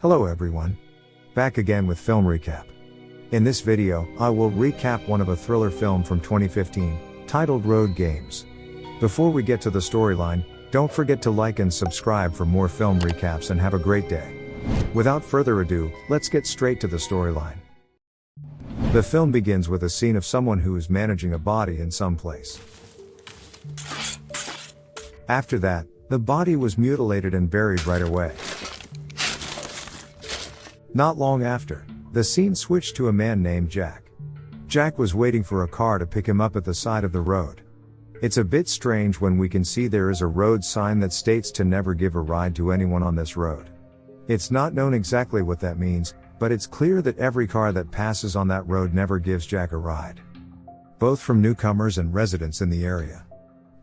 Hello everyone. Back again with film recap. In this video, I will recap one of a thriller film from 2015, titled Road Games. Before we get to the storyline, don't forget to like and subscribe for more film recaps and have a great day. Without further ado, let's get straight to the storyline. The film begins with a scene of someone who is managing a body in some place. After that, the body was mutilated and buried right away. Not long after, the scene switched to a man named Jack. Jack was waiting for a car to pick him up at the side of the road. It's a bit strange when we can see there is a road sign that states to never give a ride to anyone on this road. It's not known exactly what that means, but it's clear that every car that passes on that road never gives Jack a ride. Both from newcomers and residents in the area.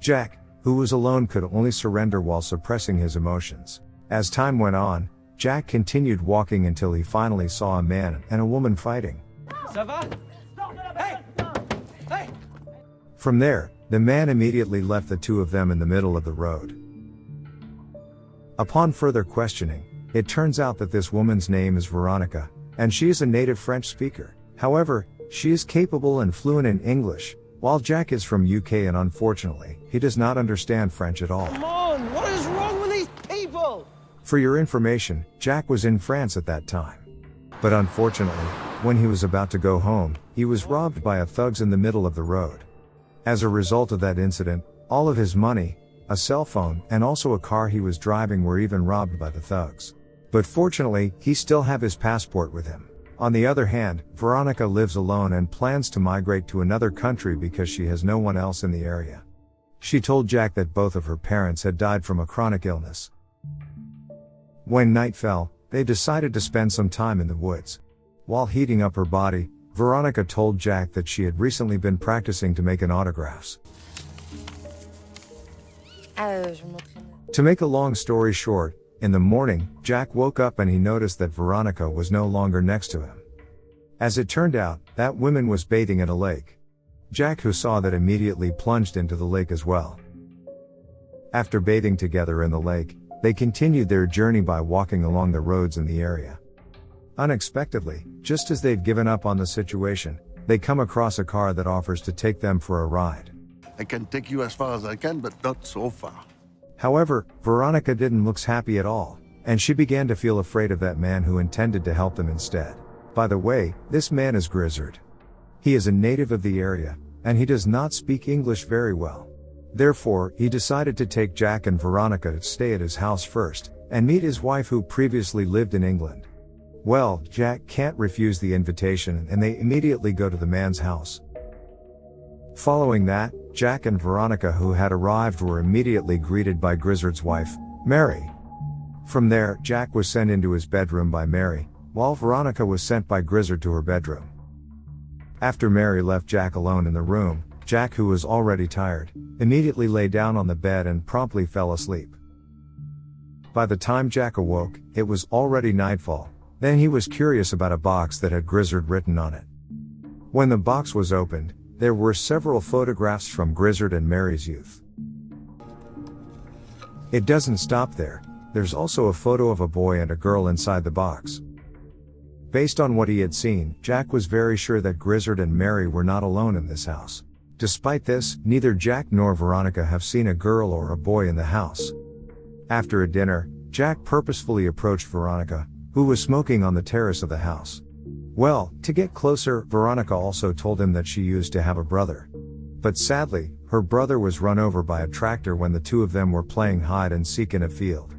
Jack, who was alone, could only surrender while suppressing his emotions. As time went on, Jack continued walking until he finally saw a man and a woman fighting. Ça va? Hey! Hey! From there, the man immediately left the two of them in the middle of the road. Upon further questioning, it turns out that this woman's name is Veronica, and she is a native French speaker. However, she is capable and fluent in English, while Jack is from UK and unfortunately, he does not understand French at all. Come on, what is wrong with these people? For your information, Jack was in France at that time. But unfortunately, when he was about to go home, he was robbed by thugs in the middle of the road. As a result of that incident, all of his money, a cell phone, and also a car he was driving were even robbed by the thugs. But fortunately, he still have his passport with him. On the other hand, Veronica lives alone and plans to migrate to another country because she has no one else in the area. She told Jack that both of her parents had died from a chronic illness. When night fell, they decided to spend some time in the woods. While heating up her body, Veronica told Jack that she had recently been practicing to make autographs. To make a long story short, in the morning, Jack woke up and he noticed that Veronica was no longer next to him. As it turned out, that woman was bathing at a lake. Jack, who saw that, immediately plunged into the lake as well. After bathing together in the lake, they continued their journey by walking along the roads in the area. Unexpectedly, just as they've given up on the situation, they come across a car that offers to take them for a ride. I can take you as far as I can, but not so far. However, Veronica didn't look happy at all, and she began to feel afraid of that man who intended to help them instead. By the way, this man is Grizzard. He is a native of the area, and he does not speak English very well. Therefore, he decided to take Jack and Veronica to stay at his house first, and meet his wife who previously lived in England. Well, Jack can't refuse the invitation and they immediately go to the man's house. Following that, Jack and Veronica, who had arrived, were immediately greeted by Grizzard's wife, Mary. From there, Jack was sent into his bedroom by Mary, while Veronica was sent by Grizzard to her bedroom. After Mary left Jack alone in the room, Jack, who was already tired, immediately lay down on the bed and promptly fell asleep. By the time Jack awoke, it was already nightfall. Then he was curious about a box that had Grizzard written on it. When the box was opened, there were several photographs from Grizzard and Mary's youth. It doesn't stop there, there's also a photo of a boy and a girl inside the box. Based on what he had seen, Jack was very sure that Grizzard and Mary were not alone in this house. Despite this, neither Jack nor Veronica have seen a girl or a boy in the house. After a dinner, Jack purposefully approached Veronica, who was smoking on the terrace of the house. Well, to get closer, Veronica also told him that she used to have a brother. But sadly, her brother was run over by a tractor when the two of them were playing hide and seek in a field.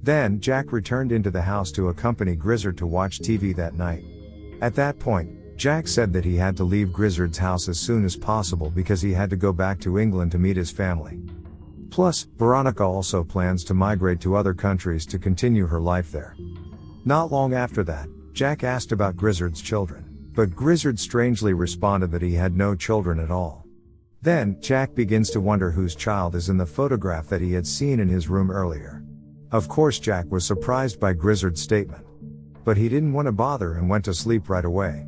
Then, Jack returned into the house to accompany Grizzard to watch TV that night. At that point, Jack said that he had to leave Grizzard's house as soon as possible because he had to go back to England to meet his family. Plus, Veronica also plans to migrate to other countries to continue her life there. Not long after that, Jack asked about Grizzard's children, but Grizzard strangely responded that he had no children at all. Then, Jack begins to wonder whose child is in the photograph that he had seen in his room earlier. Of course, Jack was surprised by Grizzard's statement. But he didn't want to bother and went to sleep right away.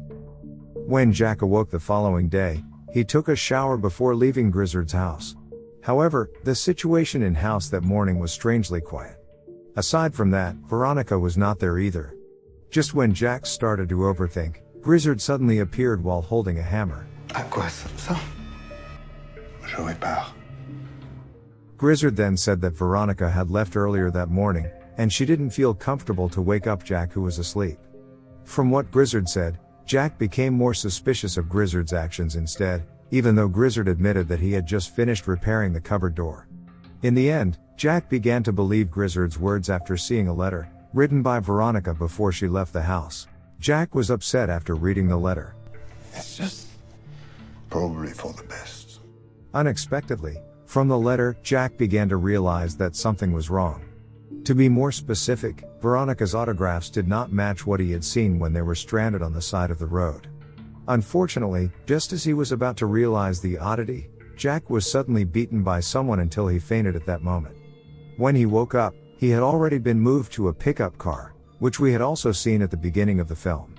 When Jack awoke the following day, he took a shower before leaving Grizzard's house. However, the situation in house that morning was strangely quiet. Aside from that, Veronica was not there either. Just when Jack started to overthink, Grizzard suddenly appeared while holding a hammer. À quoi ça? Je répare. Grizzard then said that Veronica had left earlier that morning, and she didn't feel comfortable to wake up Jack, who was asleep. From what Grizzard said, Jack became more suspicious of Grizzard's actions instead, even though Grizzard admitted that he had just finished repairing the cupboard door. In the end, Jack began to believe Grizzard's words after seeing a letter, written by Veronica before she left the house. Jack was upset after reading the letter. It's just probably for the best. Unexpectedly, from the letter, Jack began to realize that something was wrong. To be more specific, Veronica's autographs did not match what he had seen when they were stranded on the side of the road. Unfortunately, just as he was about to realize the oddity, Jack was suddenly beaten by someone until he fainted at that moment. When he woke up, he had already been moved to a pickup car, which we had also seen at the beginning of the film.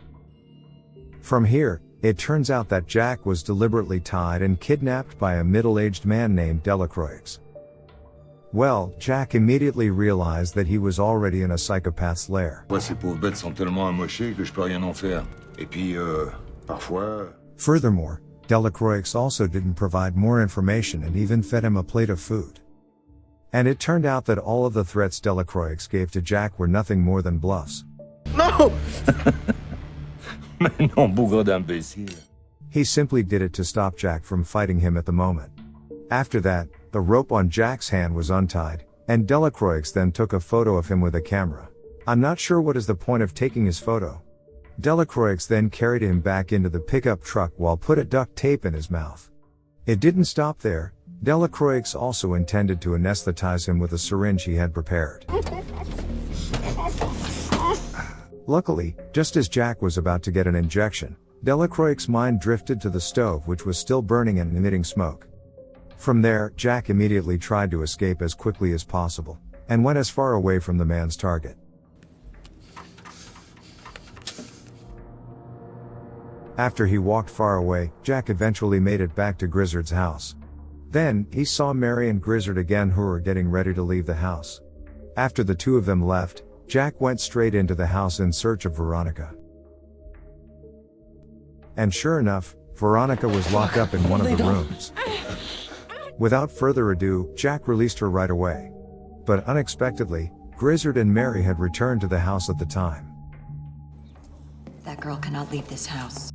From here, it turns out that Jack was deliberately tied and kidnapped by a middle-aged man named Delacroix. Well, Jack immediately realized that he was already in a psychopath's lair. Ces pauvres bêtes sont tellement amochées que je peux rien en faire. Et puis, parfois... Furthermore, Delacroix also didn't provide more information and even fed him a plate of food. And it turned out that all of the threats Delacroix gave to Jack were nothing more than bluffs. Non! Mais non, bougre d'imbécile. He simply did it to stop Jack from fighting him at the moment. After that, the rope on Jack's hand was untied, and Delacroix then took a photo of him with a camera. I'm not sure what is the point of taking his photo. Delacroix then carried him back into the pickup truck while put a duct tape in his mouth. It didn't stop there. Delacroix also intended to anesthetize him with a syringe he had prepared. Luckily, just as Jack was about to get an injection, Delacroix's mind drifted to the stove, which was still burning and emitting smoke. From there, Jack immediately tried to escape as quickly as possible, and went as far away from the man's target. After he walked far away, Jack eventually made it back to Grizzard's house. Then, he saw Mary and Grizzard again, who were getting ready to leave the house. After the two of them left, Jack went straight into the house in search of Veronica. And sure enough, Veronica was locked up in one of the rooms. Without further ado, Jack released her right away. But unexpectedly, Grizzard and Mary had returned to the house at the time. That girl cannot leave this house.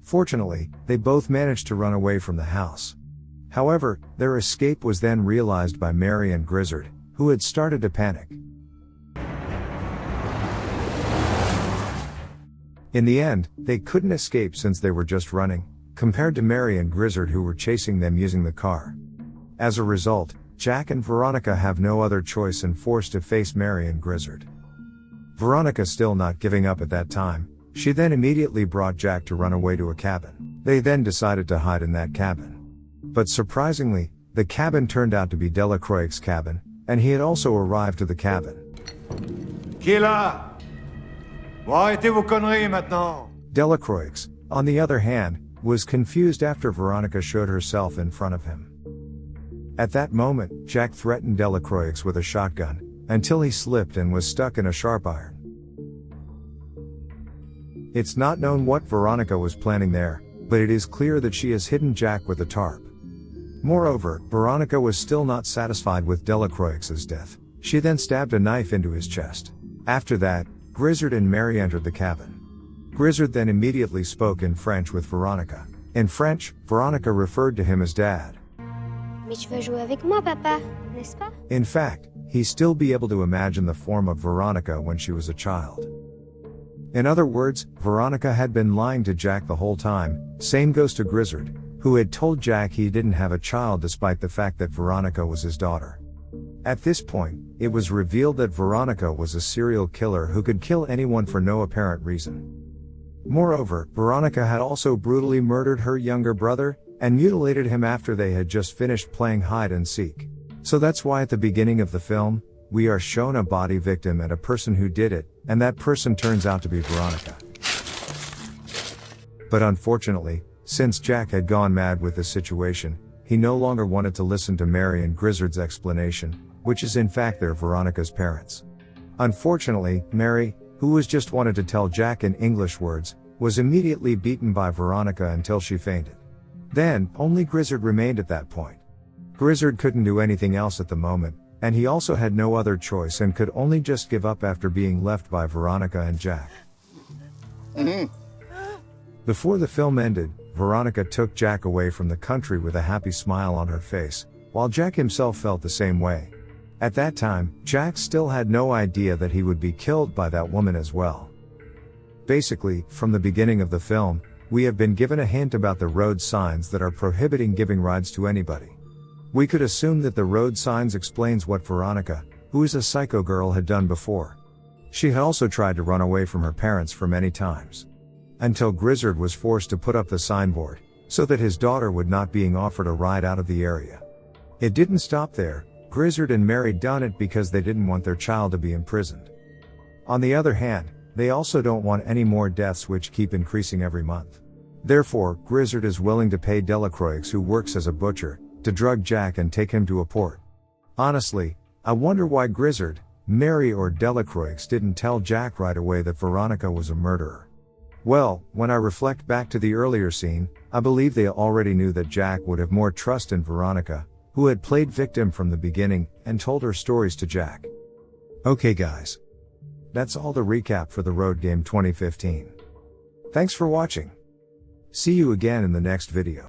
Fortunately, they both managed to run away from the house. However, their escape was then realized by Mary and Grizzard, who had started to panic. In the end, they couldn't escape since they were just running, compared to Mary and Grizzard, who were chasing them using the car. As a result, Jack and Veronica have no other choice and forced to face Mary and Grizzard. Veronica still not giving up at that time, she then immediately brought Jack to run away to a cabin. They then decided to hide in that cabin. But surprisingly, the cabin turned out to be Delacroix's cabin, and he had also arrived to the cabin. Qui est là? Bon, arrêtez vos conneries maintenant. Delacroix, on the other hand, was confused after Veronica showed herself in front of him. At that moment, Jack threatened Delacroix with a shotgun, until he slipped and was stuck in a sharp iron. It's not known what Veronica was planning there, but it is clear that she has hidden Jack with a tarp. Moreover, Veronica was still not satisfied with Delacroix's death. She then stabbed a knife into his chest. After that, Grizzard and Mary entered the cabin. Grizzard then immediately spoke in French with Veronica. In French, Veronica referred to him as Dad. Mais tu veux jouer avec moi, papa, n'est-ce pas? In fact, he still be able to imagine the form of Veronica when she was a child. In other words, Veronica had been lying to Jack the whole time. Same goes to Grizzard, who had told Jack he didn't have a child despite the fact that Veronica was his daughter. At this point, it was revealed that Veronica was a serial killer who could kill anyone for no apparent reason. Moreover, Veronica had also brutally murdered her younger brother, and mutilated him after they had just finished playing hide and seek. So that's why at the beginning of the film, we are shown a body victim and a person who did it, and that person turns out to be Veronica. But unfortunately, since Jack had gone mad with this situation, he no longer wanted to listen to Mary and Grizzard's explanation, which is in fact they're Veronica's parents. Unfortunately, Mary, who was just wanted to tell Jack in English words, was immediately beaten by Veronica until she fainted. Then, only Grizzard remained at that point. Grizzard couldn't do anything else at the moment, and he also had no other choice and could only just give up after being left by Veronica and Jack. Before the film ended, Veronica took Jack away from the country with a happy smile on her face, while Jack himself felt the same way. At that time, Jack still had no idea that he would be killed by that woman as well. Basically, from the beginning of the film, we have been given a hint about the road signs that are prohibiting giving rides to anybody. We could assume that the road signs explains what Veronica, who is a psycho girl, had done before. She had also tried to run away from her parents for many times. Until Grizzard was forced to put up the signboard, so that his daughter would not being offered a ride out of the area. It didn't stop there. Grizzard and Mary done it because they didn't want their child to be imprisoned. On the other hand, they also don't want any more deaths which keep increasing every month. Therefore, Grizzard is willing to pay Delacroix, who works as a butcher, to drug Jack and take him to a port. Honestly, I wonder why Grizzard, Mary or Delacroix didn't tell Jack right away that Veronica was a murderer. Well, when I reflect back to the earlier scene, I believe they already knew that Jack would have more trust in Veronica, who had played victim from the beginning, and told her stories to Jack. Okay guys. That's all the recap for the Road Game 2015. Thanks for watching. See you again in the next video.